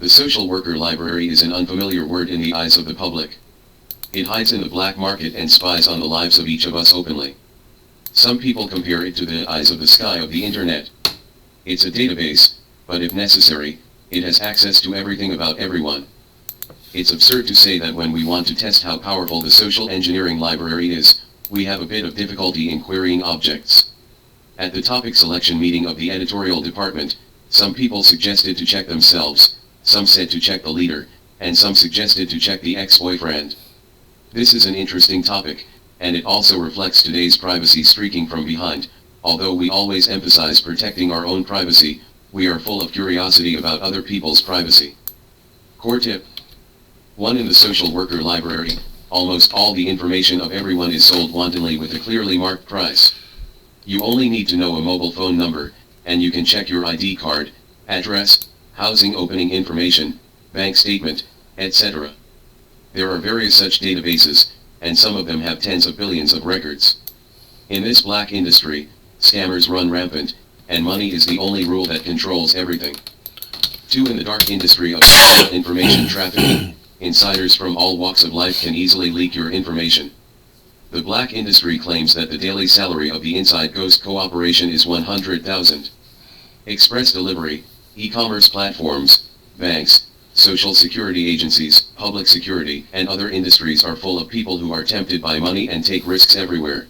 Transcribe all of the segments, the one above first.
The social worker library is an unfamiliar word in the eyes of the public. It hides in the black market and spies on the lives of each of us openly. Some people compare it to the eyes of the sky of the internet. It's a database, but if necessary, it has access to everything about everyone. It's absurd to say that when we want to test how powerful the social engineering library is, we have a bit of difficulty in querying objects. At the topic selection meeting of the editorial department, some people suggested to check themselves, some said to check the leader, and some suggested to check the ex-boyfriend. This is an interesting topic, and it also reflects today's privacy streaking from behind. Although we always emphasize protecting our own privacy, we are full of curiosity about other people's privacy. Core tip. 1. In the social worker library, almost all the information of everyone is sold wantonly with a clearly marked price. You only need to know a mobile phone number, and you can check your ID card, address, housing opening information, bank statement, etc. There are various such databases, and some of them have tens of billions of records. In this black industry, scammers run rampant, and money is the only rule that controls everything. 2. In the dark industry of information trafficking, insiders from all walks of life can easily leak your information. The black industry claims that the daily salary of the inside ghost cooperation is $100,000. Express delivery, e-commerce platforms, banks, social security agencies, public security, and other industries are full of people who are tempted by money and take risks everywhere.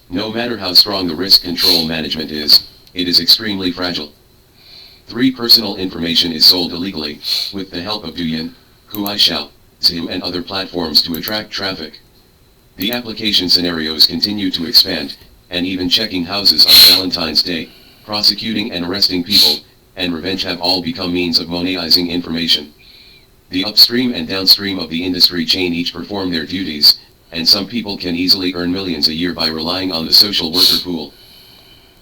No matter how strong the risk control management is, it is extremely fragile. 3. Personal information is sold illegally, with the help of Douyin, Kuaishou, Zoom and other platforms to attract traffic. The application scenarios continue to expand, and even checking houses on Valentine's Day, prosecuting and arresting people, and revenge have all become means of monetizing information. The upstream and downstream of the industry chain each perform their duties, and some people can easily earn millions a year by relying on the social worker pool.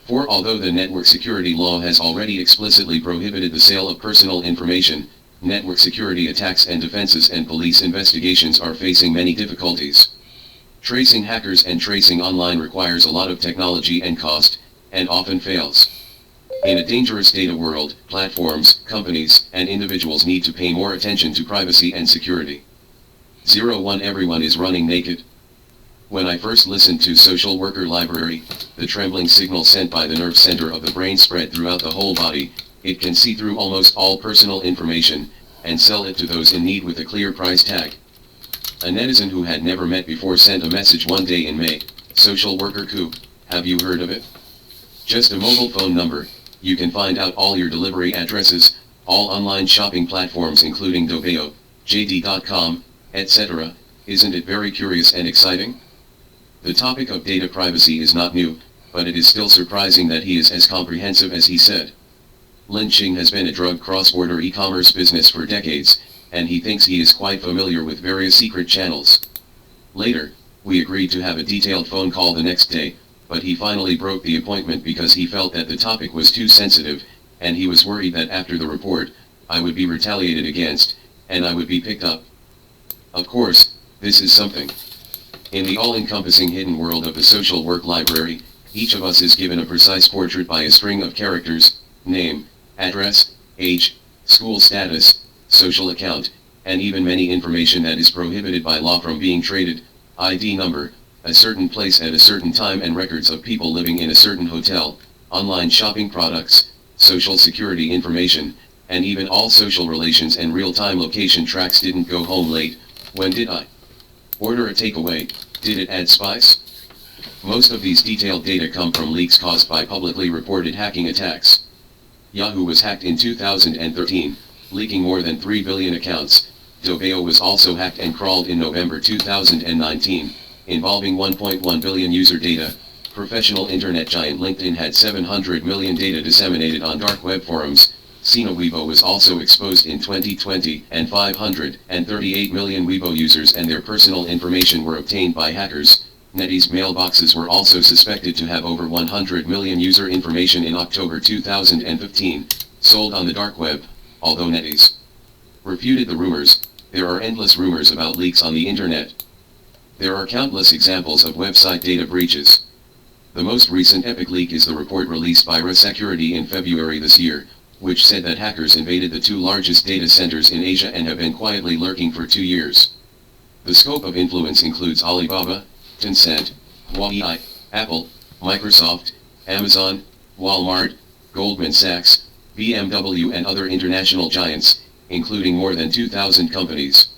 4. Although the network security law has already explicitly prohibited the sale of personal information, network security attacks and defenses and police investigations are facing many difficulties. Tracing hackers and tracing online requires a lot of technology and cost, and often fails. In a dangerous data world, platforms, companies, and individuals need to pay more attention to privacy and security. 1. Everyone is running naked. When I first listened to Social Worker Library, the trembling signal sent by the nerve center of the brain spread throughout the whole body. It can see through almost all personal information, and sell it to those in need with a clear price tag. A netizen who had never met before sent a message one day in May, "Social worker coup, have you heard of it? Just a mobile phone number, you can find out all your delivery addresses, all online shopping platforms including Dobayo, JD.com, etc. Isn't it very curious and exciting?" The topic of data privacy is not new, but it is still surprising that he is as comprehensive as he said. Lynching has been a drug cross-border e-commerce business for decades, and he thinks he is quite familiar with various secret channels. Later, we agreed to have a detailed phone call the next day, but he finally broke the appointment because he felt that the topic was too sensitive, and he was worried that after the report, I would be retaliated against, and I would be picked up. Of course, this is something. In the all-encompassing hidden world of the social work library, each of us is given a precise portrait by a string of characters: name, address, age, school status, social account, and even many information that is prohibited by law from being traded: ID number, a certain place at a certain time, and records of people living in a certain hotel, online shopping products, social security information, and even all social relations and real-time location tracks. Didn't go home late. When did I order a takeaway? Did it add spice? Most of these detailed data come from leaks caused by publicly reported hacking attacks. Yahoo was hacked in 2013, leaking more than 3 billion accounts. Dobayo was also hacked and crawled in November 2019, involving 1.1 billion user data. Professional internet giant LinkedIn had 700 million data disseminated on dark web forums. Sina Weibo was also exposed in 2020, and 538 million Weibo users and their personal information were obtained by hackers. NetEase mailboxes were also suspected to have over 100 million user information in October 2015, sold on the dark web. Although NetEase refuted the rumors, there are endless rumors about leaks on the internet. There are countless examples of website data breaches. The most recent epic leak is the report released by ReSecurity in February this year, which said that hackers invaded the two largest data centers in Asia and have been quietly lurking for 2 years. The scope of influence includes Alibaba, Tencent, Huawei, Apple, Microsoft, Amazon, Walmart, Goldman Sachs, BMW and other international giants, including more than 2,000 companies.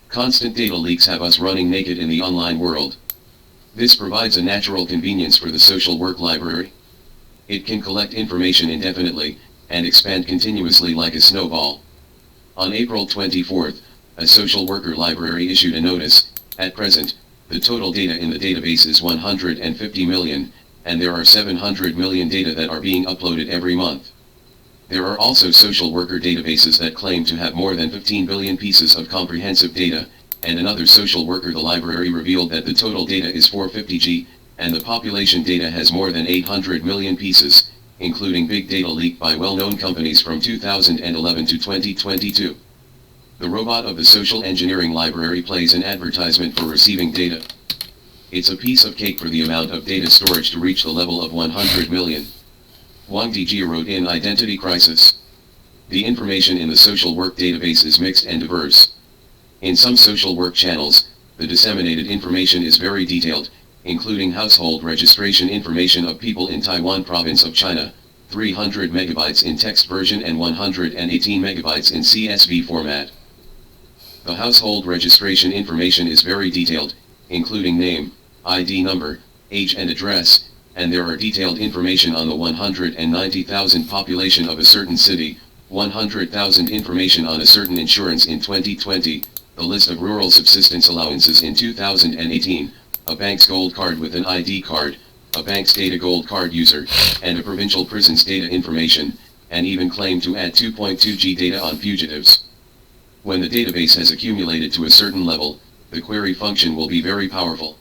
Constant data leaks have us running naked in the online world. This provides a natural convenience for the social work library. It can collect information indefinitely, and expand continuously like a snowball. On April 24th, a social worker library issued a notice. At present, the total data in the database is 150 million, and there are 700 million data that are being uploaded every month. There are also social worker databases that claim to have more than 15 billion pieces of comprehensive data, and another social worker the library revealed that the total data is 450G, and the population data has more than 800 million pieces, including big data leaked by well-known companies from 2011 to 2022. The robot of the social engineering library plays an advertisement for receiving data. It's a piece of cake for the amount of data storage to reach the level of 100 million. Wang Diji wrote in Identity Crisis. The information in the social work database is mixed and diverse. In some social work channels, the disseminated information is very detailed, including household registration information of people in Taiwan province of China, 300 megabytes in text version and 118 megabytes in CSV format. The household registration information is very detailed, including name, ID number, age and address, and there are detailed information on the 190,000 population of a certain city, 100,000 information on a certain insurance in 2020, the list of rural subsistence allowances in 2018, a bank's gold card with an ID card, a bank's data gold card user, and a provincial prison's data information, and even claim to add 2.2G data on fugitives. When the database has accumulated to a certain level, the query function will be very powerful.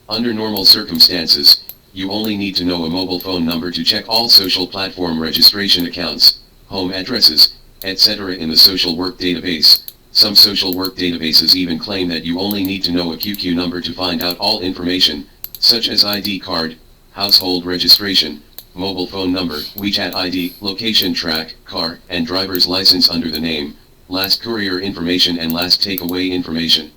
Under normal circumstances, you only need to know a mobile phone number to check all social platform registration accounts, home addresses, etc. in the social work database. Some social work databases even claim that you only need to know a QQ number to find out all information, such as ID card, household registration, mobile phone number, WeChat ID, location track, car, and driver's license under the name, last courier information and last takeaway information.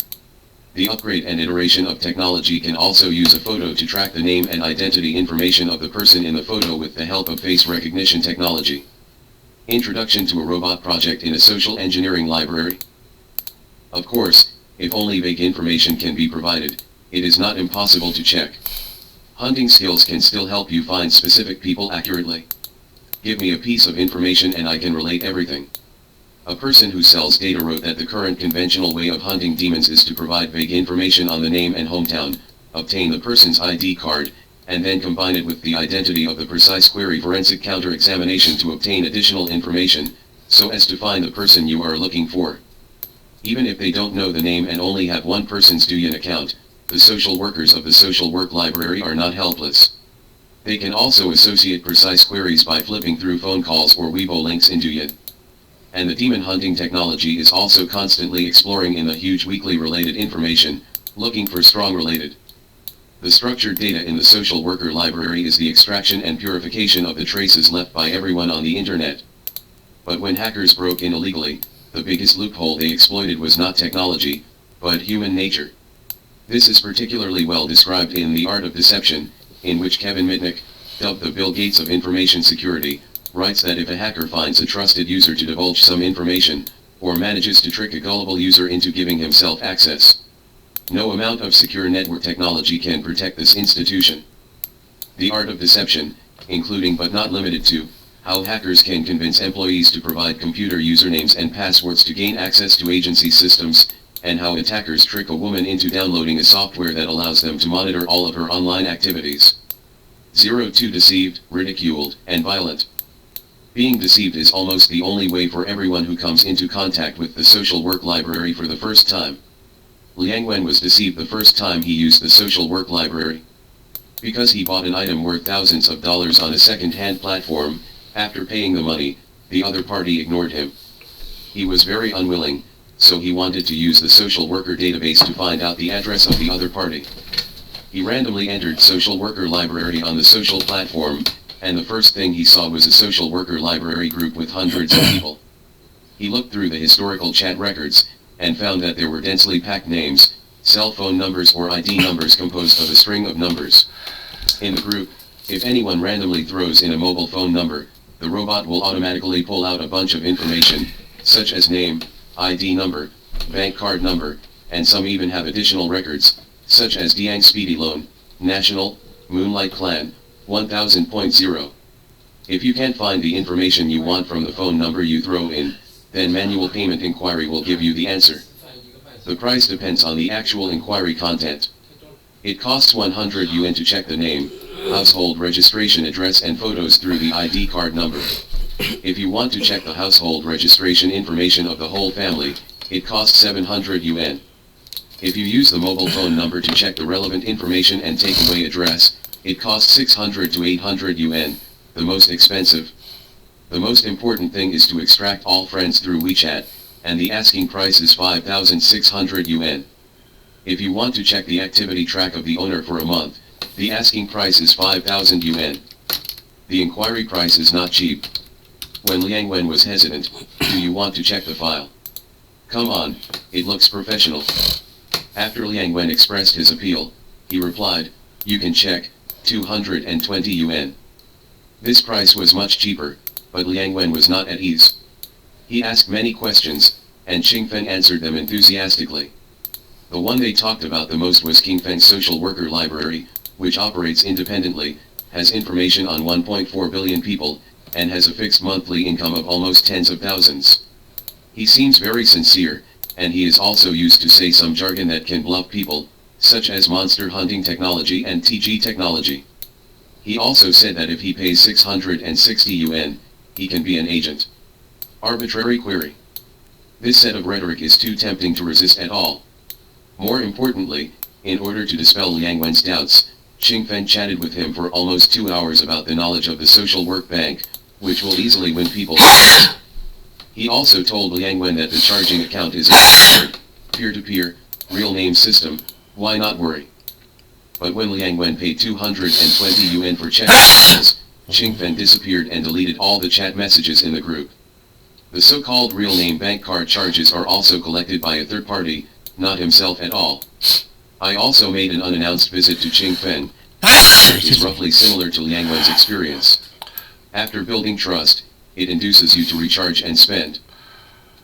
The upgrade and iteration of technology can also use a photo to track the name and identity information of the person in the photo with the help of face recognition technology. Introduction to a robot project in a social engineering library. Of course, if only vague information can be provided, it is not impossible to check. Hunting skills can still help you find specific people accurately. Give me a piece of information and I can relate everything. A person who sells data wrote that the current conventional way of hunting demons is to provide vague information on the name and hometown, obtain the person's ID card, and then combine it with the identity of the precise query forensic counter-examination to obtain additional information, so as to find the person you are looking for. Even if they don't know the name and only have one person's Douyin account, the social workers of the social work library are not helpless. They can also associate precise queries by flipping through phone calls or Weibo links in Douyin. And the demon hunting technology is also constantly exploring in the huge weekly related information, looking for strong related. The structured data in the social worker library is the extraction and purification of the traces left by everyone on the internet. But when hackers broke in illegally, the biggest loophole they exploited was not technology, but human nature. This is particularly well described in The Art of Deception, in which Kevin Mitnick, dubbed the Bill Gates of information security, writes that if a hacker finds a trusted user to divulge some information, or manages to trick a gullible user into giving himself access, no amount of secure network technology can protect this institution. The Art of Deception, including but not limited to, how hackers can convince employees to provide computer usernames and passwords to gain access to agency systems, and how attackers trick a woman into downloading a software that allows them to monitor all of her online activities. 02 Deceived, ridiculed, and violent. Being deceived is almost the only way for everyone who comes into contact with the social work library for the first time. Liang Wen was deceived the first time he used the social work library. Because he bought an item worth thousands of dollars on a second-hand platform, after paying the money, the other party ignored him. He was very unwilling, so he wanted to use the social worker database to find out the address of the other party. He randomly entered social worker library on the social platform, and the first thing he saw was a social worker library group with hundreds of people. He looked through the historical chat records, and found that there were densely packed names, cell phone numbers or ID numbers composed of a string of numbers. In the group, if anyone randomly throws in a mobile phone number, the robot will automatically pull out a bunch of information, such as name, ID number, bank card number, and some even have additional records, such as Diang Speedy Loan, National, Moonlight Clan, 1000.0. If you can't find the information you want from the phone number you throw in, then manual payment inquiry will give you the answer. The price depends on the actual inquiry content. It costs 100 yuan to check the name, household registration address and photos through the ID card number. If you want to check the household registration information of the whole family, it costs 700 yuan. If you use the mobile phone number to check the relevant information and take away address, it costs 600 to 800 yuan, the most expensive. The most important thing is to extract all friends through WeChat, and the asking price is 5,600 yuan. If you want to check the activity track of the owner for a month, the asking price is 5,000 yuan. The inquiry price is not cheap. When Liang Wen was hesitant, do you want to check the file? Come on, it looks professional. After Liang Wen expressed his appeal, he replied, you can check, 220 yuan. This price was much cheaper, but Liang Wen was not at ease. He asked many questions, and Qingfeng answered them enthusiastically. The one they talked about the most was Qingfeng's social worker library, which operates independently, has information on 1.4 billion people, and has a fixed monthly income of almost tens of thousands. He seems very sincere, and he is also used to say some jargon that can bluff people, such as monster hunting technology and TG technology. He also said that if he pays 660 yuan, he can be an agent. Arbitrary query. This set of rhetoric is too tempting to resist at all. More importantly, in order to dispel Liang Wen's doubts, Qingfeng chatted with him for almost 2 hours about the knowledge of the social work bank, which will easily win people. He also told Liang Wen that the charging account is a peer-to-peer, real name system, why not worry? But when Liang Wen paid 220 yuan for chat messages, Qingfeng disappeared and deleted all the chat messages in the group. The so-called real name bank card charges are also collected by a third party, not himself at all. I also made an unannounced visit to Qingfeng. It is roughly similar to Liang Wen's experience. After building trust, it induces you to recharge and spend.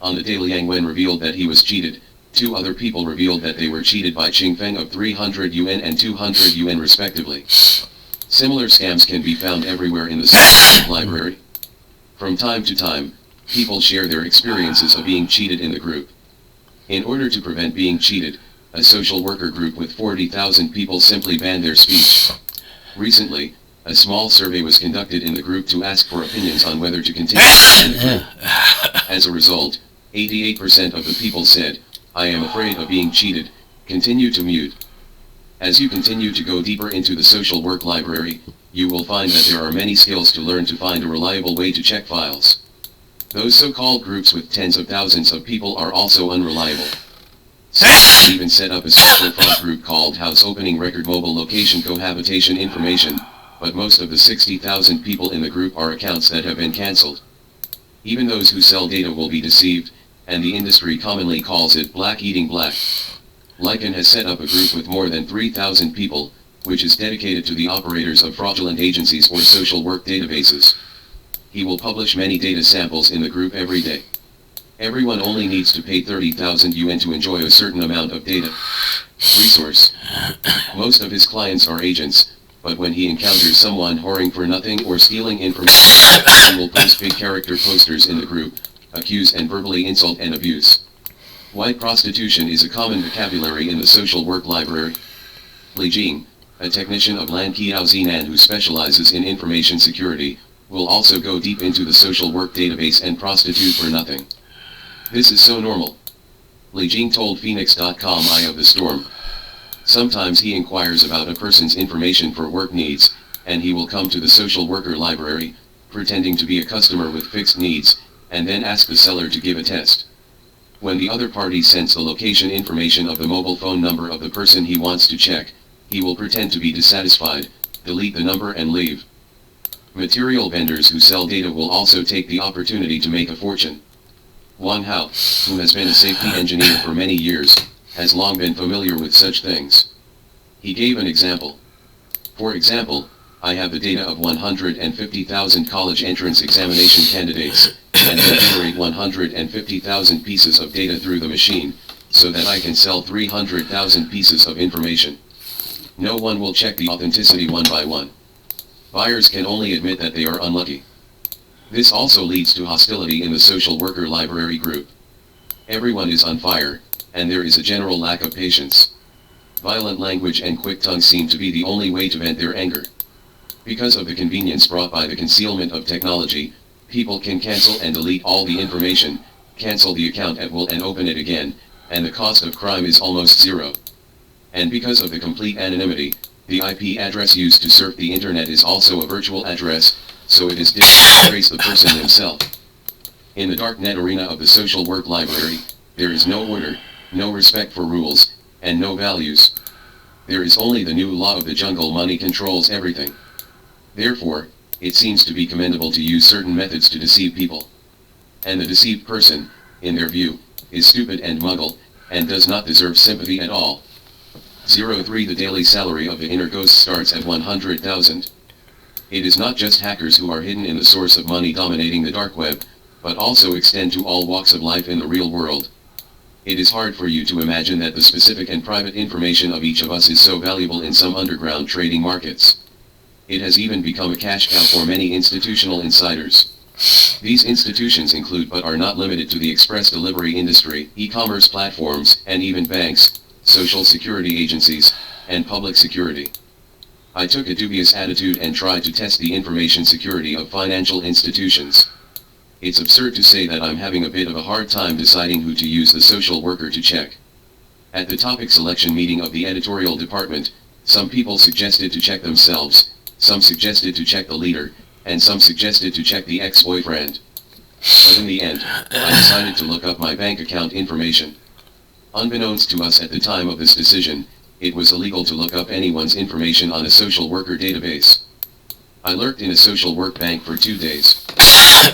On the day Liang Wen revealed that he was cheated, 2 other people revealed that they were cheated by Qingfeng of 300 yuan and 200 yuan respectively. Similar scams can be found everywhere in the social library. From time to time, people share their experiences of being cheated in the group. In order to prevent being cheated, a social worker group with 40,000 people simply banned their speech. Recently, a small survey was conducted in the group to ask for opinions on whether to continue in the group. As a result, 88% of the people said, I am afraid of being cheated, continue to mute. As you continue to go deeper into the social work library, you will find that there are many skills to learn to find a reliable way to check files. Those so-called groups with tens of thousands of people are also unreliable. Some even set up a special fraud group called House Opening Record Mobile Location Cohabitation Information, but most of the 60,000 people in the group are accounts that have been cancelled. Even those who sell data will be deceived, and the industry commonly calls it black eating black. Lycan has set up a group with more than 3,000 people, which is dedicated to the operators of fraudulent agencies or social work databases. He will publish many data samples in the group every day. Everyone only needs to pay 30,000 yuan to enjoy a certain amount of data resource. Most of his clients are agents, but when he encounters someone whoring for nothing or stealing information, he will post big character posters in the group, accuse and verbally insult and abuse. White prostitution is a common vocabulary in the social work library. Li Jing, a technician of Lan Qiao Zinan who specializes in information security, will also go deep into the social work database and prostitute for nothing. This is so normal. Li Jing told Phoenix.com Eye of the Storm. Sometimes he inquires about a person's information for work needs, and he will come to the social worker library, pretending to be a customer with fixed needs, and then ask the seller to give a test. When the other party sends the location information of the mobile phone number of the person he wants to check, he will pretend to be dissatisfied, delete the number and leave. Material vendors who sell data will also take the opportunity to make a fortune. Wang Hao, who has been a safety engineer for many years, has long been familiar with such things. He gave an example. For example, I have the data of 150,000 college entrance examination candidates, and then generate 150,000 pieces of data through the machine, so that I can sell 300,000 pieces of information. No one will check the authenticity one by one. Buyers can only admit that they are unlucky. This also leads to hostility in the social worker library group. Everyone is on fire, and there is a general lack of patience. Violent language and quick tongue seem to be the only way to vent their anger. Because of the convenience brought by the concealment of technology, people can cancel and delete all the information, cancel the account at will and open it again, and the cost of crime is almost zero. And because of the complete anonymity, the IP address used to surf the internet is also a virtual address, so it is difficult to trace the person himself. In the darknet arena of the social work library, there is no order, no respect for rules, and no values. There is only the new law of the jungle. Money controls everything. Therefore, it seems to be commendable to use certain methods to deceive people. And the deceived person, in their view, is stupid and muggle, and does not deserve sympathy at all. 03 The daily salary of the inner ghost starts at 100,000. It is not just hackers who are hidden in the source of money dominating the dark web, but also extend to all walks of life in the real world. It is hard for you to imagine that the specific and private information of each of us is so valuable in some underground trading markets. It has even become a cash cow for many institutional insiders. These institutions include but are not limited to the express delivery industry, e-commerce platforms, and even banks, social security agencies, and public security. I took a dubious attitude and tried to test the information security of financial institutions. It's absurd to say that I'm having a bit of a hard time deciding who to use the social worker to check. At the topic selection meeting of the editorial department, some people suggested to check themselves, some suggested to check the leader, and some suggested to check the ex-boyfriend. But in the end, I decided to look up my bank account information. Unbeknownst to us at the time of this decision, it was illegal to look up anyone's information on a social worker database. I lurked in a social work bank for 2 days.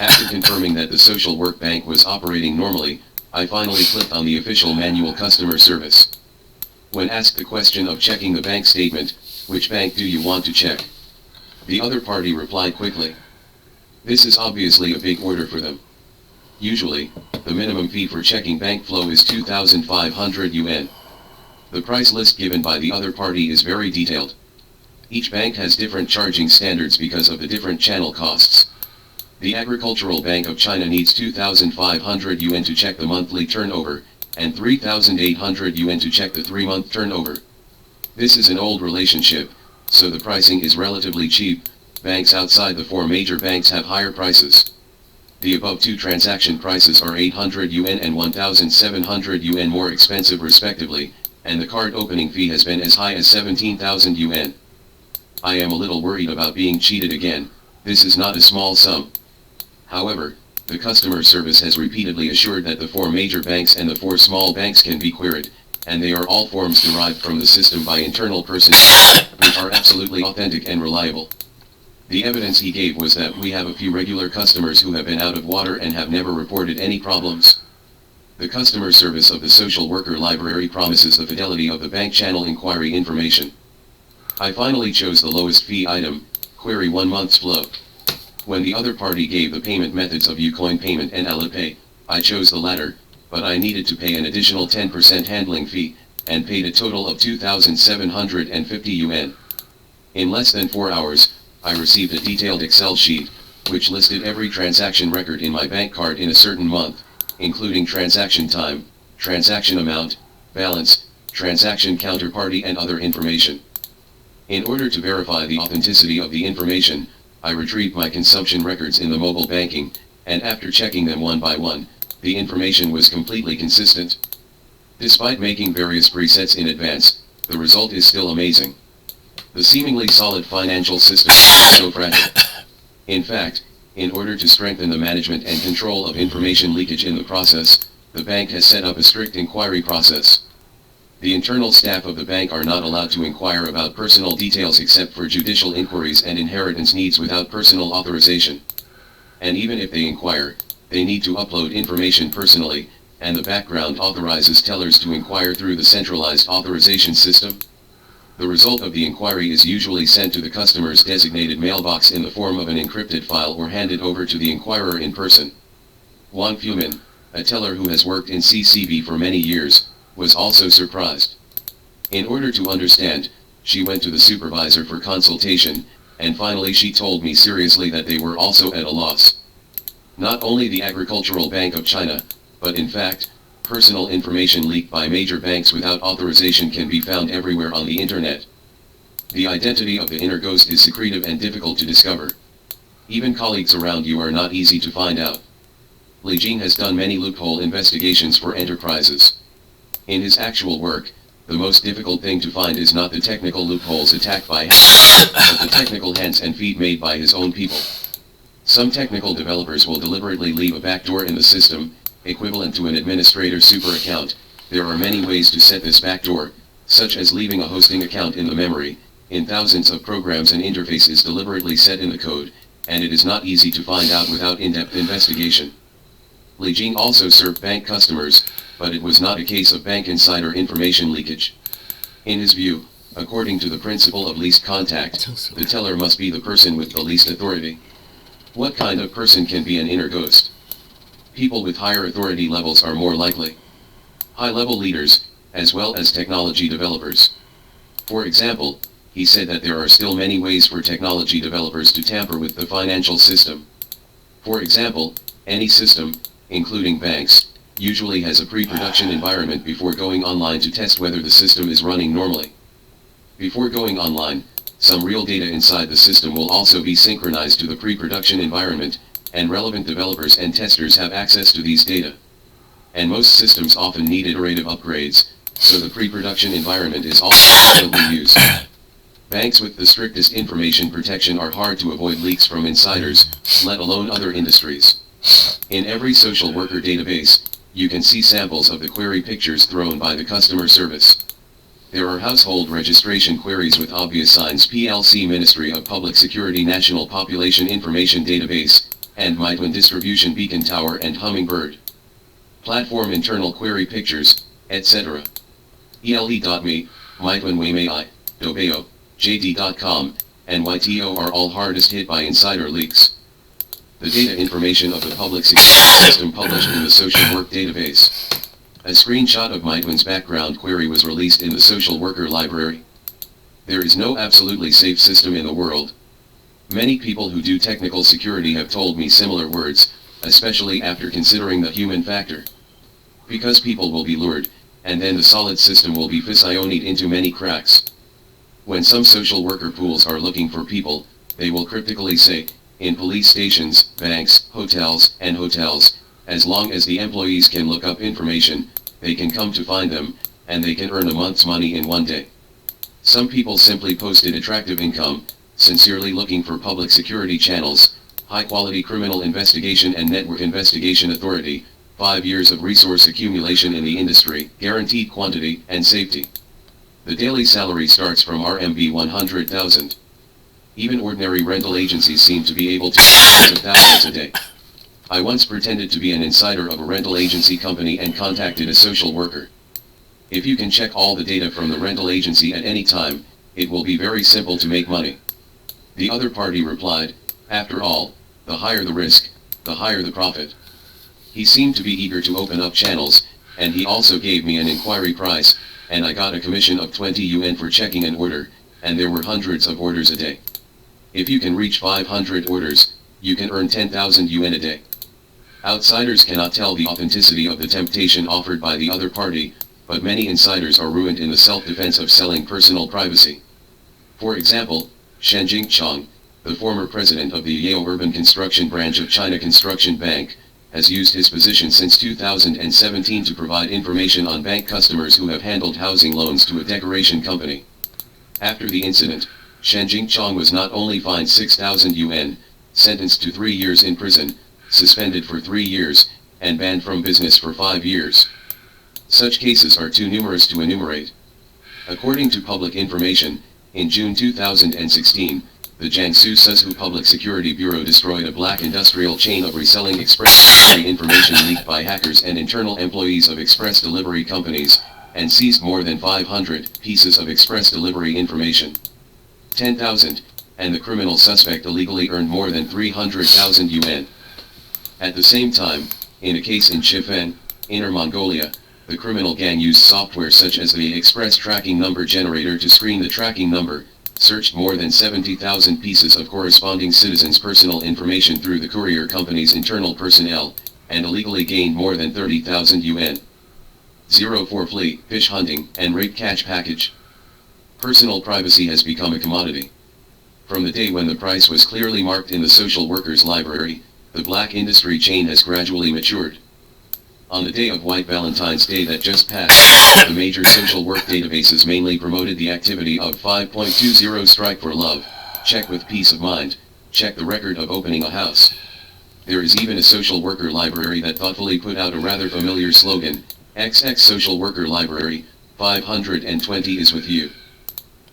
After confirming that the social work bank was operating normally, I finally clicked on the official manual customer service. When asked the question of checking the bank statement, which bank do you want to check? The other party replied quickly. This is obviously a big order for them. Usually, the minimum fee for checking bank flow is 2,500 yuan. The price list given by the other party is very detailed. Each bank has different charging standards because of the different channel costs. The Agricultural Bank of China needs 2,500 yuan to check the monthly turnover, and 3,800 yuan to check the 3-month turnover. This is an old relationship, so the pricing is relatively cheap. Banks outside the 4 major banks have higher prices. The above 2 transaction prices are 800 yuan and 1,700 yuan more expensive respectively, and the card opening fee has been as high as 17,000 yuan. I am a little worried about being cheated again. This is not a small sum. However, the customer service has repeatedly assured that the 4 major banks and the 4 small banks can be queried, and they are all forms derived from the system by internal personnel, which are absolutely authentic and reliable. The evidence he gave was that we have a few regular customers who have been out of water and have never reported any problems. The customer service of the social worker library promises the fidelity of the bank channel inquiry information. I finally chose the lowest fee item, query 1 month's flow. When the other party gave the payment methods of Ucoin payment and Alipay, I chose the latter, but I needed to pay an additional 10% handling fee, and paid a total of 2,750 yuan. In less than 4 hours, I received a detailed Excel sheet, which listed every transaction record in my bank card in a certain month, including transaction time, transaction amount, balance, transaction counterparty and other information. In order to verify the authenticity of the information, I retrieved my consumption records in the mobile banking, and after checking them one by one, the information was completely consistent. Despite making various presets in advance, the result is still amazing. The seemingly solid financial system is so fragile. In fact, in order to strengthen the management and control of information leakage in the process, the bank has set up a strict inquiry process. The internal staff of the bank are not allowed to inquire about personal details except for judicial inquiries and inheritance needs without personal authorization. And even if they inquire, they need to upload information personally, and the background authorizes tellers to inquire through the centralized authorization system. The result of the inquiry is usually sent to the customer's designated mailbox in the form of an encrypted file or handed over to the inquirer in person. Wang Fumin, a teller who has worked in CCB for many years, was also surprised. In order to understand, she went to the supervisor for consultation, and finally she told me seriously that they were also at a loss. Not only the Agricultural Bank of China, but in fact, personal information leaked by major banks without authorization can be found everywhere on the internet. The identity of the inner ghost is secretive and difficult to discover. Even colleagues around you are not easy to find out. Li Jing has done many loophole investigations for enterprises. In his actual work, the most difficult thing to find is not the technical loopholes attacked by hackers, but the technical hands and feet made by his own people. Some technical developers will deliberately leave a backdoor in the system, equivalent to an administrator super account. There are many ways to set this backdoor, such as leaving a hosting account in the memory. In thousands of programs an interface is deliberately set in the code, and it is not easy to find out without in-depth investigation. Li Jing also served bank customers, but it was not a case of bank insider information leakage. In his view, according to the principle of least contact, the teller must be the person with the least authority. What kind of person can be an inner ghost? People with higher authority levels are more likely. High-level leaders, as well as technology developers. For example, he said that there are still many ways for technology developers to tamper with the financial system. For example, any system, including banks, usually has a pre-production environment before going online to test whether the system is running normally. Before going online, some real data inside the system will also be synchronized to the pre-production environment, and relevant developers and testers have access to these data. And most systems often need iterative upgrades, so the pre-production environment is also frequently used. Banks with the strictest information protection are hard to avoid leaks from insiders, let alone other industries. In every social worker database, you can see samples of the query pictures thrown by the customer service. There are household registration queries with obvious signs PLC Ministry of Public Security National Population Information Database, and Meituan Distribution Beacon Tower and Hummingbird. Platform internal query pictures, etc. ELE.me, Meituan Weimei, Dobeo, JD.com, and YTO are all hardest hit by insider leaks. The data information of the public security system published in the social work database. A screenshot of Meituan's background query was released in the social worker library. There is no absolutely safe system in the world. Many people who do technical security have told me similar words, especially after considering the human factor. Because people will be lured, and then the solid system will be physionied into many cracks. When some social worker pools are looking for people, they will cryptically say, in police stations, banks, hotels, as long as the employees can look up information, they can come to find them, and they can earn a month's money in one day. Some people simply posted attractive income, sincerely looking for public security channels, high-quality criminal investigation and network investigation authority, 5 years of resource accumulation in the industry, guaranteed quantity and safety. The daily salary starts from RMB 100,000. Even ordinary rental agencies seem to be able to earn thousands a day. I once pretended to be an insider of a rental agency company and contacted a social worker. If you can check all the data from the rental agency at any time, it will be very simple to make money. The other party replied, after all, the higher the risk, the higher the profit. He seemed to be eager to open up channels, and he also gave me an inquiry price, and I got a commission of 20 yuan for checking an order, and there were hundreds of orders a day. If you can reach 500 orders, you can earn 10,000 yuan a day. Outsiders cannot tell the authenticity of the temptation offered by the other party, but many insiders are ruined in the self-defense of selling personal privacy. For example, Shen Jingchang, the former president of the Yale Urban Construction Branch of China Construction Bank, has used his position since 2017 to provide information on bank customers who have handled housing loans to a decoration company. After the incident, Shen Jingchang was not only fined 6,000 yuan, sentenced to 3 years in prison, suspended for 3 years, and banned from business for 5 years. Such cases are too numerous to enumerate. According to public information, in June 2016, the Jiangsu Suzhou Public Security Bureau destroyed a black industrial chain of reselling express delivery information leaked by hackers and internal employees of express delivery companies, and seized more than 500 pieces of express delivery information. 10,000, and the criminal suspect illegally earned more than 300,000 yuan. At the same time, in a case in Shifen, Inner Mongolia, the criminal gang used software such as the Express Tracking Number Generator to screen the tracking number, searched more than 70,000 pieces of corresponding citizens' personal information through the courier company's internal personnel, and illegally gained more than 30,000 yuan. 04 Flea, fish hunting, and rape catch package. Personal privacy has become a commodity. From the day when the price was clearly marked in the social workers' library, the black industry chain has gradually matured. On the day of White Valentine's Day that just passed, the major social work databases mainly promoted the activity of 5.20 Strike for Love, Check with Peace of Mind, Check the Record of Opening a House. There is even a social worker library that thoughtfully put out a rather familiar slogan, XX Social Worker Library, 520 is with you.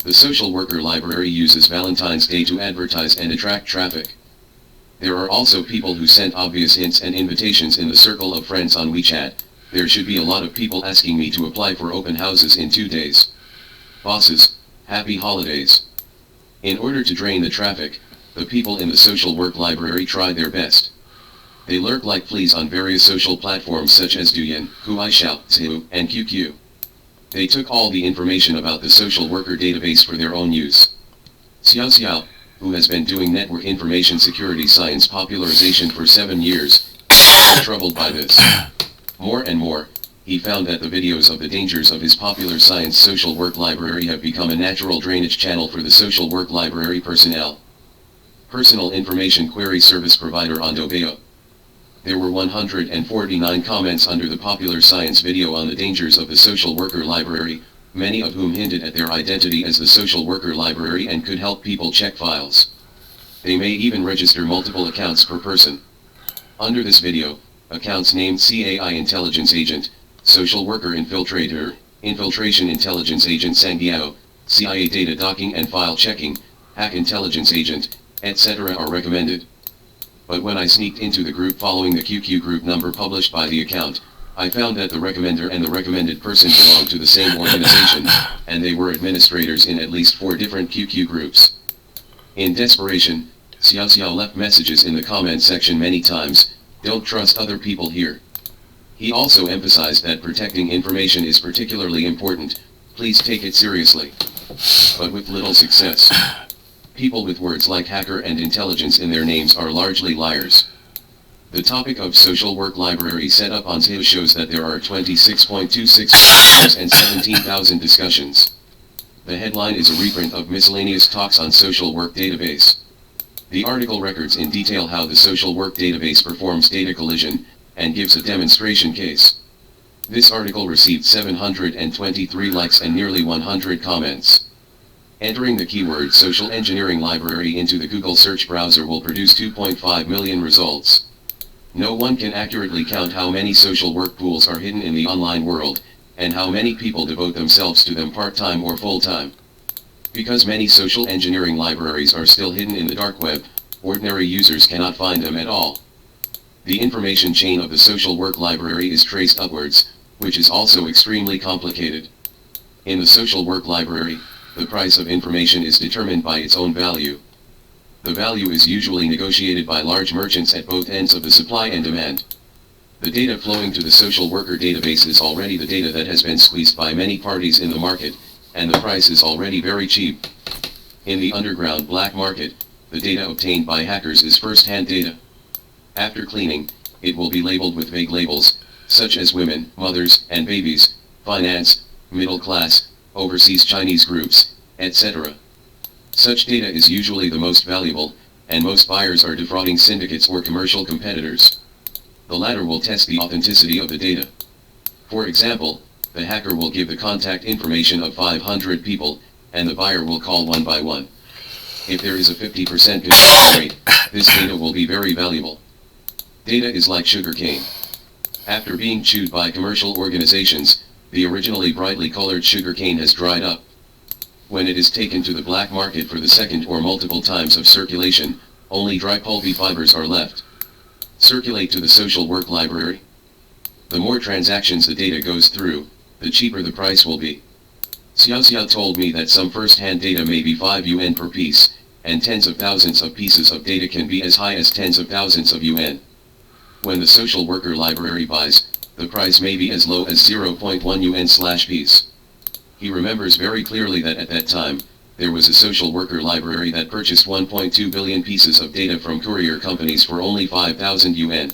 The social worker library uses Valentine's Day to advertise and attract traffic. There are also people who send obvious hints and invitations in the circle of friends on WeChat. There should be a lot of people asking me to apply for open houses in 2 days. Bosses, happy holidays. In order to drain the traffic, the people in the social work library tried their best. They lurk like fleas on various social platforms such as Douyin, Kuaishou, Zhihu, and QQ. They took all the information about the social worker database for their own use. Xiao Xiao, who has been doing network information security science popularization for 7 years, is troubled by this. More and more, he found that the videos of the dangers of his popular science social work library have become a natural drainage channel for the social work library personnel. Personal information query service provider on Douyin. There were 149 comments under the popular science video on the dangers of the social worker library, many of whom hinted at their identity as the social worker library and could help people check files. They may even register multiple accounts per person. Under this video, accounts named CAI Intelligence Agent, Social Worker Infiltrator, Infiltration Intelligence Agent Sangiao, CIA Data Docking and File Checking, Hack Intelligence Agent, etc. are recommended. But when I sneaked into the group following the QQ group number published by the account, I found that the recommender and the recommended person belonged to the same organization, and they were administrators in at least 4 different QQ groups. In desperation, Xiao Xiao left messages in the comment section many times, "Don't trust other people here." He also emphasized that protecting information is particularly important, please take it seriously. But with little success. People with words like hacker and intelligence in their names are largely liars. The topic of social work library set up on Zhihu shows that there are 26.26 videos and 17,000 discussions. The headline is a reprint of miscellaneous talks on social work database. The article records in detail how the social work database performs data collision, and gives a demonstration case. This article received 723 likes and nearly 100 comments. Entering the keyword social engineering library into the Google search browser will produce 2.5 million results. No one can accurately count how many social work pools are hidden in the online world, and how many people devote themselves to them part-time or full-time. Because many social engineering libraries are still hidden in the dark web, ordinary users cannot find them at all. The information chain of the social work library is traced upwards, which is also extremely complicated. In the social work library, the price of information is determined by its own value. The value is usually negotiated by large merchants at both ends of the supply and demand. The data flowing to the social worker database is already the data that has been squeezed by many parties in the market, and the price is already very cheap. In the underground black market, the data obtained by hackers is first-hand data. After cleaning, it will be labeled with vague labels, such as women, mothers, and babies, finance, middle class, overseas Chinese groups, etc. Such data is usually the most valuable, and most buyers are defrauding syndicates or commercial competitors. The latter will test the authenticity of the data. For example, the hacker will give the contact information of 500 people, and the buyer will call one by one. If there is a 50% conversion rate, this data will be very valuable. Data is like sugar cane. After being chewed by commercial organizations, The originally brightly colored sugarcane has dried up. When it is taken to the black market for the second or multiple times of circulation, only dry pulpy fibers are left. Circulate to the social work library. The more transactions the data goes through, the cheaper the price will be. Xiao Xiao told me that some first-hand data may be 5 yuan per piece, and tens of thousands of pieces of data can be as high as tens of thousands of yuan. When the social worker library buys, the price may be as low as 0.1 yuan/piece. He remembers very clearly that at that time, there was a social worker library that purchased 1.2 billion pieces of data from courier companies for only 5,000 yuan.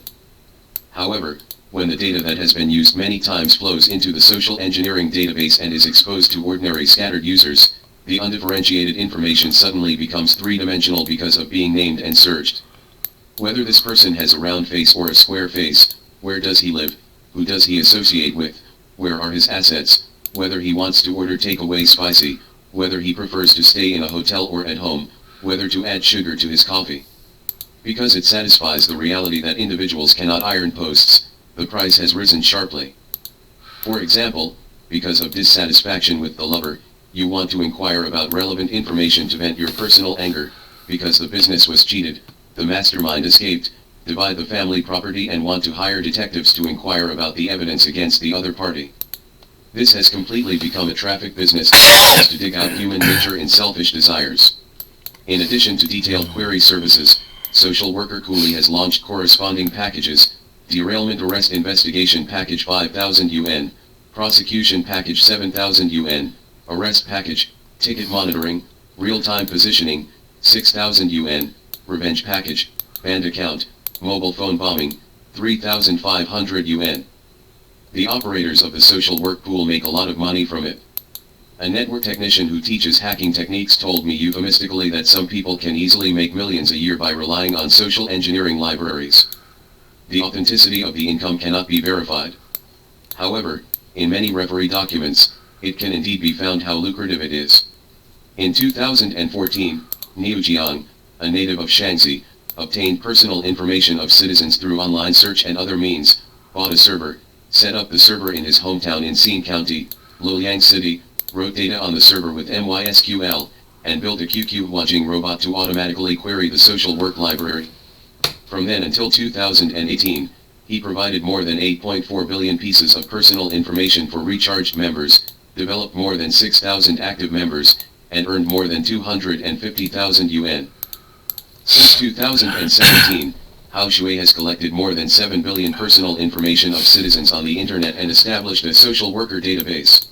However, when the data that has been used many times flows into the social engineering database and is exposed to ordinary scattered users, the undifferentiated information suddenly becomes three-dimensional because of being named and searched. Whether this person has a round face or a square face, where does he live, who does he associate with, where are his assets, whether he wants to order takeaway spicy, whether he prefers to stay in a hotel or at home, whether to add sugar to his coffee. Because it satisfies the reality that individuals cannot iron posts, the price has risen sharply. For example, because of dissatisfaction with the lover, you want to inquire about relevant information to vent your personal anger. Because the business was cheated, the mastermind escaped, divide the family property and want to hire detectives to inquire about the evidence against the other party. This has completely become a traffic business to dig out human nature and selfish desires. In addition to detailed query services, Social Worker Coolie has launched corresponding packages: Derailment Arrest Investigation Package 5,000 yuan, Prosecution Package 7,000 yuan, Arrest Package, Ticket Monitoring, Real-Time Positioning, 6,000 yuan, Revenge Package, Banned Account, Mobile Phone Bombing, 3,500 yuan. The operators of the social work pool make a lot of money from it. A network technician who teaches hacking techniques told me euphemistically that some people can easily make millions a year by relying on social engineering libraries. The authenticity of the income cannot be verified. However, in many referee documents, it can indeed be found how lucrative it is. In 2014, Niu Jiang, a native of Shaanxi, obtained personal information of citizens through online search and other means, bought a server, set up the server in his hometown in Xin County, Luoyang City, wrote data on the server with MySQL, and built a QQ watching robot to automatically query the social work library. From then until 2018, he provided more than 8.4 billion pieces of personal information for recharged members, developed more than 6,000 active members, and earned more than 250,000 yuan. Since 2017, Hao Shui has collected more than 7 billion personal information of citizens on the internet and established a social worker database.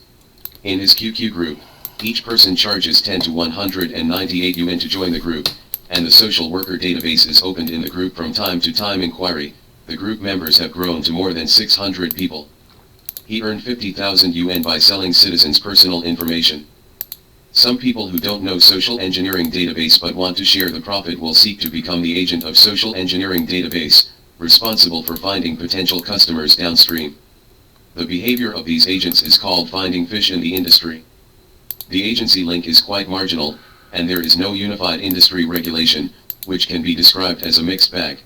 In his QQ group, each person charges 10 to 198 yuan to join the group, and the social worker database is opened in the group from time to time inquiry. The group members have grown to more than 600 people. He earned 50,000 yuan by selling citizens' personal information. Some people who don't know social engineering database but want to share the profit will seek to become the agent of social engineering database, responsible for finding potential customers downstream. The behavior of these agents is called finding fish in the industry. The agency link is quite marginal, and there is no unified industry regulation, which can be described as a mixed bag.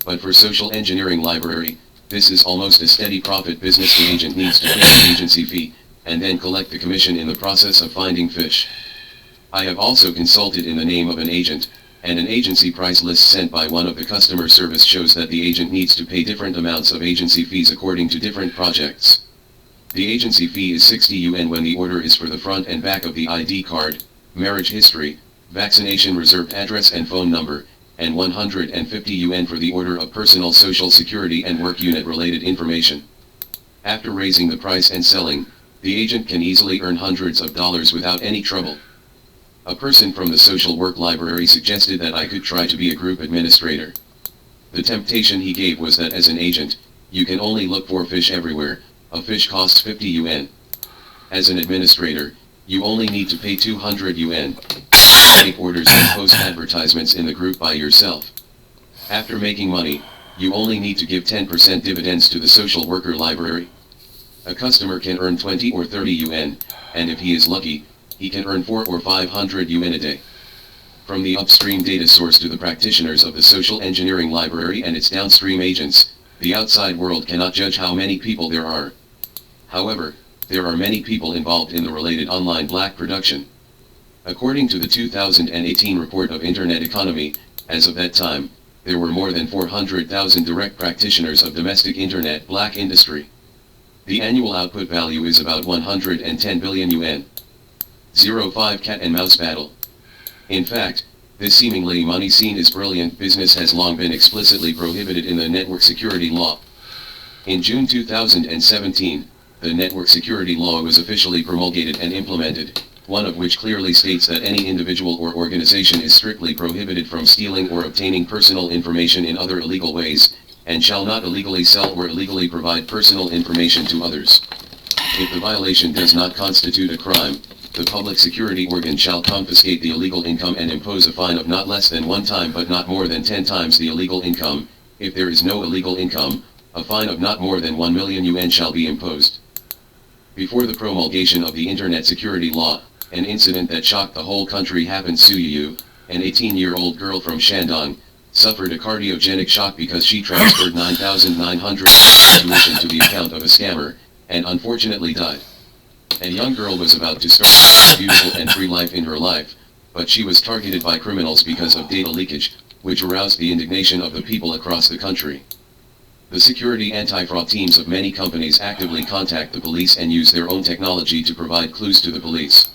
But for social engineering library, this is almost a steady profit business. The agent needs to pay the agency fee, and then collect the commission in the process of finding fish. I have also consulted in the name of an agent, and an agency price list sent by one of the customer service shows that the agent needs to pay different amounts of agency fees according to different projects. The agency fee is 60 yuan when the order is for the front and back of the ID card, marriage history, vaccination reserved address and phone number, and 150 yuan for the order of personal social security and work unit related information. After raising the price and selling, the agent can easily earn hundreds of dollars without any trouble. A person from the social work library suggested that I could try to be a group administrator. The temptation he gave was that as an agent, you can only look for fish everywhere. A fish costs 50 yuan. As an administrator, you only need to pay 200 yuan. Make orders and post advertisements in the group by yourself. After making money, you only need to give 10% dividends to the social worker library. A customer can earn 20 or 30 yuan, and if he is lucky, he can earn 400 or 500 yuan a day. From the upstream data source to the practitioners of the social engineering library and its downstream agents, the outside world cannot judge how many people there are. However, There are many people involved in the related online black production. According to the 2018 report of Internet Economy, as of that time, there were more than 400,000 direct practitioners of domestic Internet black industry. The annual output value is about 110 billion yuan. 05 Cat and Mouse Battle. In fact, this seemingly money-seen is brilliant business has long been explicitly prohibited in the network security law. In June 2017, the network security law was officially promulgated and implemented, one of which clearly states that any individual or organization is strictly prohibited from stealing or obtaining personal information in other illegal ways, and shall not illegally sell or illegally provide personal information to others. If the violation does not constitute a crime, the public security organ shall confiscate the illegal income and impose a fine of not less than 1 time but not more than 10 times the illegal income. If there is no illegal income, a fine of not more than 1 million yuan shall be imposed. Before the promulgation of the Internet security law, an incident that shocked the whole country happened. Su Yu, an 18-year-old girl from Shandong, suffered a cardiogenic shock because she transferred 9,900 tuition to the account of a scammer, and unfortunately died. A young girl was about to start a beautiful and free life in her life, but she was targeted by criminals because of data leakage, which aroused the indignation of the people across the country. The security anti-fraud teams of many companies actively contact the police and use their own technology to provide clues to the police.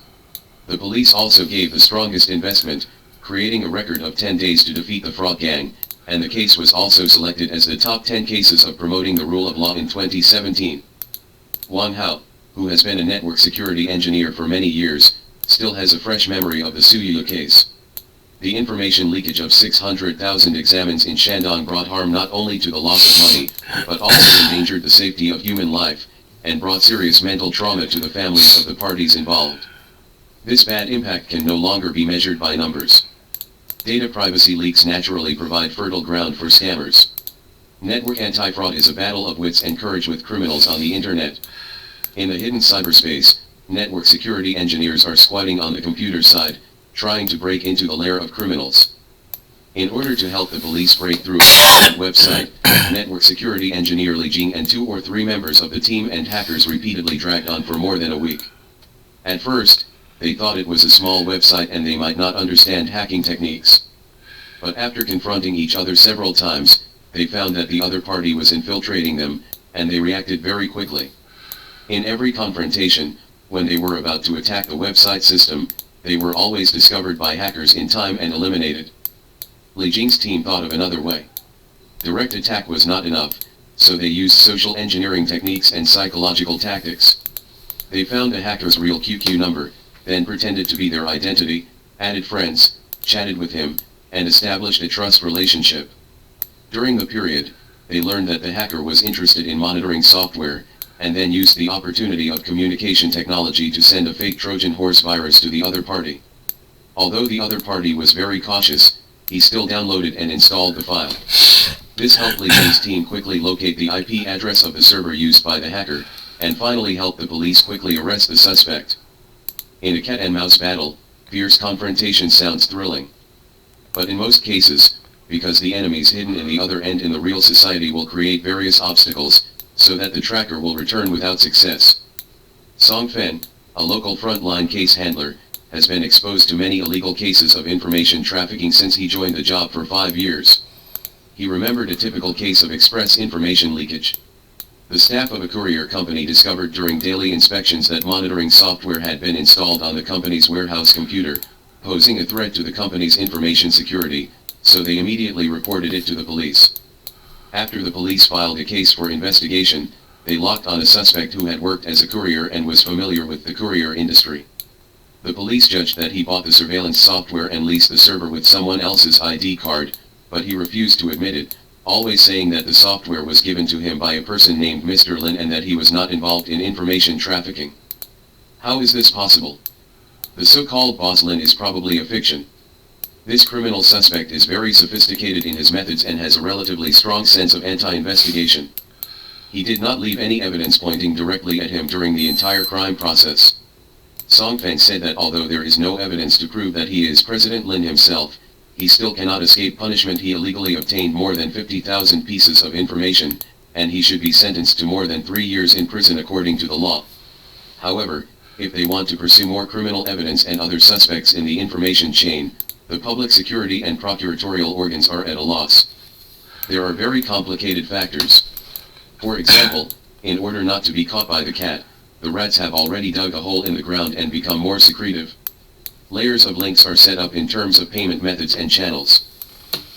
The police also gave the strongest investment, creating a record of 10 days to defeat the fraud gang, and the case was also selected as the top 10 cases of promoting the rule of law in 2017. Wang Hao, who has been a network security engineer for many years, still has a fresh memory of the Su Yu case. The information leakage of 600,000 examines in Shandong brought harm not only to the loss of money, but also endangered the safety of human life, and brought serious mental trauma to the families of the parties involved. This bad impact can no longer be measured by numbers. Data privacy leaks naturally provide fertile ground for scammers. Network anti-fraud is a battle of wits encouraged with criminals on the internet. In the hidden cyberspace, network security engineers are squatting on the computer side, trying to break into the lair of criminals. In order to help the police break through that website, network security engineer Li Jing and 2 or 3 members of the team and hackers repeatedly dragged on for more than a week. At first, they thought it was a small website and they might not understand hacking techniques. But after confronting each other several times, they found that the other party was infiltrating them, and they reacted very quickly. In every confrontation, when they were about to attack the website system, they were always discovered by hackers in time and eliminated. Li Jing's team thought of another way. Direct attack was not enough, so they used social engineering techniques and psychological tactics. They found a hacker's real QQ number, then pretended to be their identity, added friends, chatted with him, and established a trust relationship. During the period, they learned that the hacker was interested in monitoring software, and then used the opportunity of communication technology to send a fake Trojan horse virus to the other party. Although the other party was very cautious, he still downloaded and installed the file. This helped Li Jing's team quickly locate the IP address of the server used by the hacker, and finally helped the police quickly arrest the suspect. In a cat and mouse battle, fierce confrontation sounds thrilling. But in most cases, because the enemies hidden in the other end in the real society will create various obstacles, so that the tracker will return without success. Song Fen, a local frontline case handler, has been exposed to many illegal cases of information trafficking since he joined the job for 5 years. He remembered a typical case of express information leakage. The staff of a courier company discovered during daily inspections that monitoring software had been installed on the company's warehouse computer, posing a threat to the company's information security, so they immediately reported it to the police. After the police filed a case for investigation, they locked on a suspect who had worked as a courier and was familiar with the courier industry. The police judged that he bought the surveillance software and leased the server with someone else's ID card, but he refused to admit it, always saying that the software was given to him by a person named Mr. Lin and that he was not involved in information trafficking. How is this possible? The so-called boss Lin is probably a fiction. This criminal suspect is very sophisticated in his methods and has a relatively strong sense of anti-investigation. He did not leave any evidence pointing directly at him during the entire crime process. Song Feng said that although there is no evidence to prove that he is President Lin himself, he still cannot escape punishment. He illegally obtained more than 50,000 pieces of information, and he should be sentenced to more than 3 years in prison according to the law. However, if they want to pursue more criminal evidence and other suspects in the information chain, the public security and procuratorial organs are at a loss. There are very complicated factors. For example, in order not to be caught by the cat, the rats have already dug a hole in the ground and become more secretive. Layers of links are set up in terms of payment methods and channels.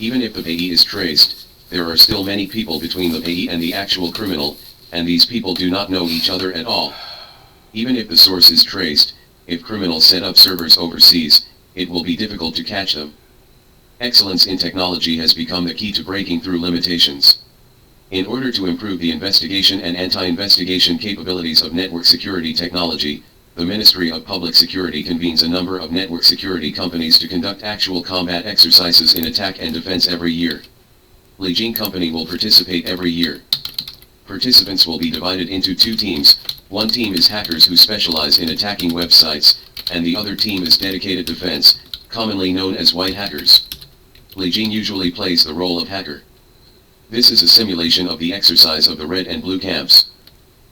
Even if the payee is traced, there are still many people between the payee and the actual criminal, and these people do not know each other at all. Even if the source is traced, if criminals set up servers overseas, it will be difficult to catch them. Excellence in technology has become the key to breaking through limitations. In order to improve the investigation and anti-investigation capabilities of network security technology, the Ministry of Public Security convenes a number of network security companies to conduct actual combat exercises in attack and defense every year. Lijing Company will participate every year. Participants will be divided into two teams. One team is hackers who specialize in attacking websites, and the other team is dedicated defense, commonly known as white hackers. Lijing usually plays the role of hacker. This is a simulation of the exercise of the red and blue camps.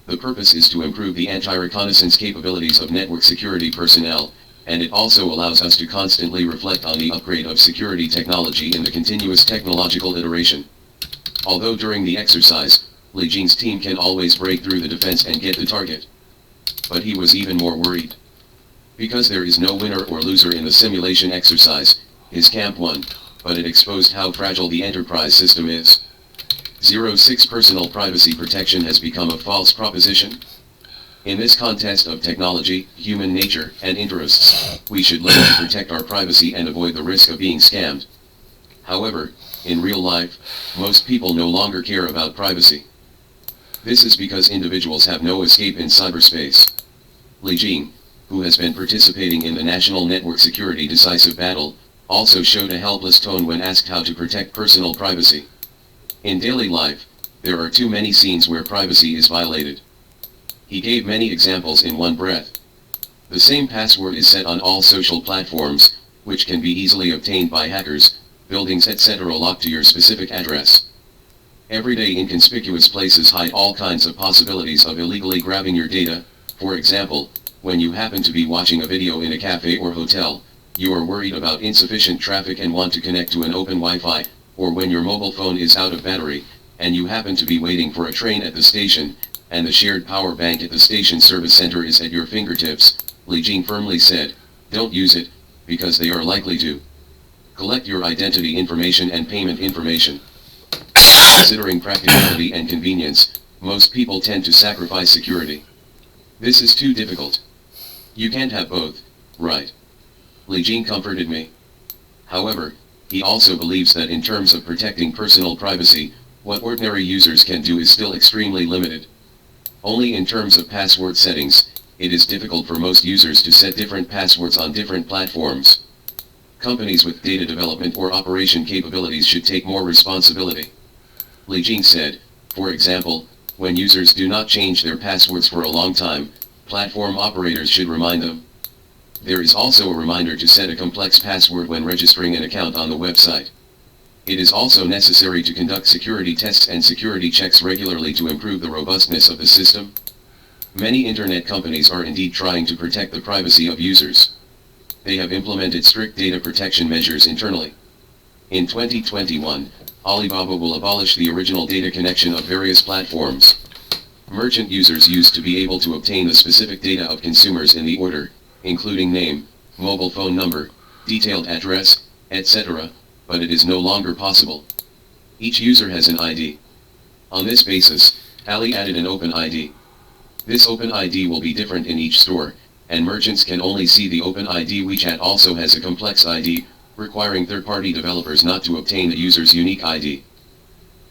The purpose is to improve the anti-reconnaissance capabilities of network security personnel, and it also allows us to constantly reflect on the upgrade of security technology in the continuous technological iteration. Although during the exercise, Lijing's team can always break through the defense and get the target. But he was even more worried. Because there is no winner or loser in the simulation exercise, his camp won, but it exposed how fragile the enterprise system is. 06 Personal privacy protection has become a false proposition. In this contest of technology, human nature, and interests, we should learn to protect our privacy and avoid the risk of being scammed. However, in real life, most people no longer care about privacy. This is because individuals have no escape in cyberspace. Lijing, who has been participating in the National Network Security Decisive Battle, also showed a helpless tone when asked how to protect personal privacy. In daily life, there are too many scenes where privacy is violated. He gave many examples in one breath. The same password is set on all social platforms, which can be easily obtained by hackers, buildings etc. locked to your specific address. Everyday inconspicuous places hide all kinds of possibilities of illegally grabbing your data. For example, when you happen to be watching a video in a cafe or hotel, you are worried about insufficient traffic and want to connect to an open Wi-Fi, or when your mobile phone is out of battery, and you happen to be waiting for a train at the station, and the shared power bank at the station service center is at your fingertips, Lijing firmly said, don't use it, because they are likely to collect your identity information and payment information. Considering practicality and convenience, most people tend to sacrifice security. This is too difficult. You can't have both, right? Lijing comforted me. However, he also believes that in terms of protecting personal privacy, what ordinary users can do is still extremely limited. Only in terms of password settings, it is difficult for most users to set different passwords on different platforms. Companies with data development or operation capabilities should take more responsibility. Lijing said, for example, when users do not change their passwords for a long time, platform operators should remind them. There is also a reminder to set a complex password when registering an account on the website. It is also necessary to conduct security tests and security checks regularly to improve the robustness of the system. Many internet companies are indeed trying to protect the privacy of users. They have implemented strict data protection measures internally. In 2021, Alibaba will abolish the original data connection of various platforms. Merchant users used to be able to obtain the specific data of consumers in the order, including name, mobile phone number, detailed address, etc., but it is no longer possible. Each user has an ID. On this basis, Ali added an Open ID. This Open ID will be different in each store, and merchants can only see the Open ID. WeChat also has a complex ID, requiring third-party developers not to obtain the user's unique ID.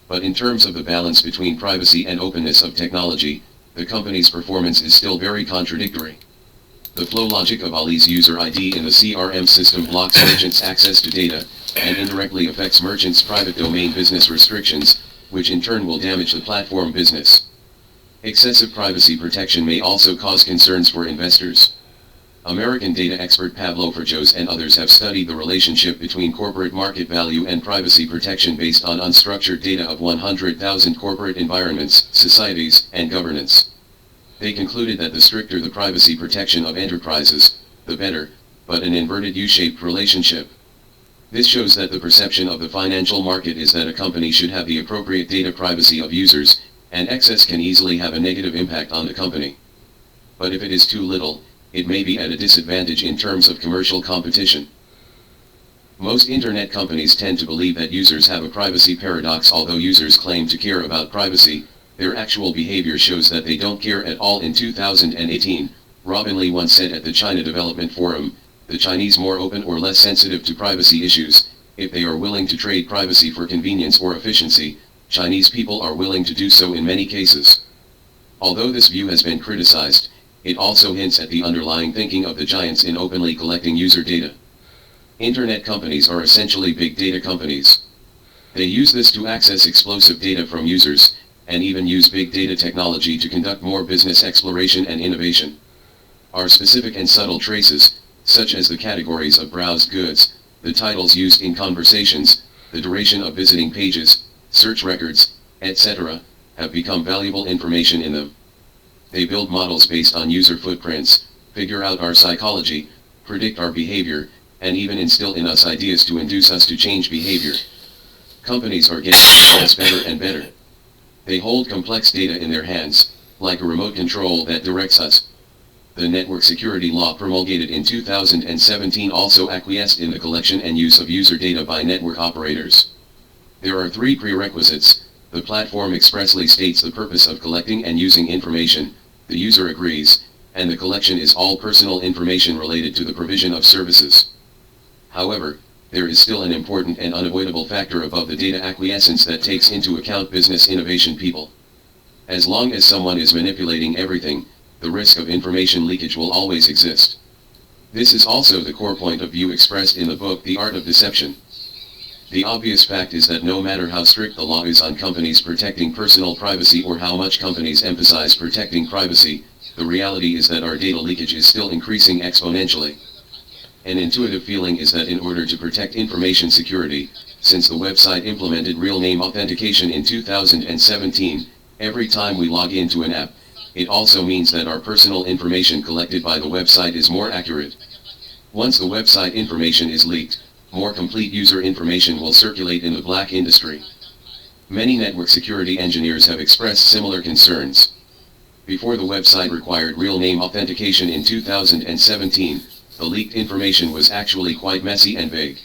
But in terms of the balance between privacy and openness of technology, the company's performance is still very contradictory. The flow logic of Ali's user ID in the CRM system blocks merchants' access to data, and indirectly affects merchants' private domain business restrictions, which in turn will damage the platform business. Excessive privacy protection may also cause concerns for investors. American data expert Pablo Ferjos and others have studied the relationship between corporate market value and privacy protection based on unstructured data of 100,000 corporate environments, societies, and governance. They concluded that the stricter the privacy protection of enterprises, the better, but an inverted U-shaped relationship. This shows that the perception of the financial market is that a company should have the appropriate data privacy of users, and excess can easily have a negative impact on the company. But if it is too little, it may be at a disadvantage in terms of commercial competition. Most internet companies tend to believe that users have a privacy paradox. Although users claim to care about privacy, their actual behavior shows that they don't care at all. In 2018, Robin Li once said at the China Development Forum, "The Chinese more open or less sensitive to privacy issues. If they are willing to trade privacy for convenience or efficiency, Chinese people are willing to do so in many cases." Although this view has been criticized, it also hints at the underlying thinking of the giants in openly collecting user data. Internet companies are essentially big data companies. They use this to access explosive data from users, and even use big data technology to conduct more business exploration and innovation. Our specific and subtle traces, such as the categories of browsed goods, the titles used in conversations, the duration of visiting pages, search records, etc., have become valuable information in them. They build models based on user footprints, figure out our psychology, predict our behavior, and even instill in us ideas to induce us to change behavior. Companies are getting this better and better. They hold complex data in their hands, like a remote control that directs us. The network security law promulgated in 2017 also acquiesced in the collection and use of user data by network operators. There are 3 prerequisites. The platform expressly states the purpose of collecting and using information, the user agrees, and the collection is all personal information related to the provision of services. However, there is still an important and unavoidable factor above the data acquiescence that takes into account business innovation people. As long as someone is manipulating everything, the risk of information leakage will always exist. This is also the core point of view expressed in the book The Art of Deception. The obvious fact is that no matter how strict the law is on companies protecting personal privacy or how much companies emphasize protecting privacy, the reality is that our data leakage is still increasing exponentially. An intuitive feeling is that in order to protect information security, since the website implemented real name authentication in 2017, every time we log into an app, it also means that our personal information collected by the website is more accurate. Once the website information is leaked, more complete user information will circulate in the black industry. Many network security engineers have expressed similar concerns. Before the website required real name authentication in 2017, the leaked information was actually quite messy and vague.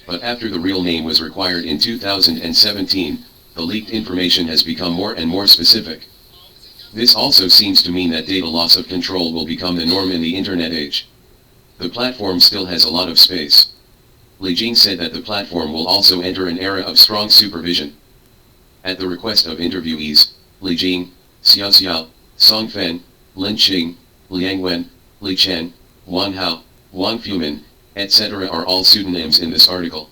But after the real name was required in 2017, the leaked information has become more and more specific. This also seems to mean that data loss of control will become the norm in the internet age. The platform still has a lot of space. Li Jing said that the platform will also enter an era of strong supervision. At the request of interviewees, Li Jing, Xiao Xiao, Song Fen, Lin Qing, Liang Wen, Li Chen, Wang Hao, Wang Fumin, etc. are all pseudonyms in this article.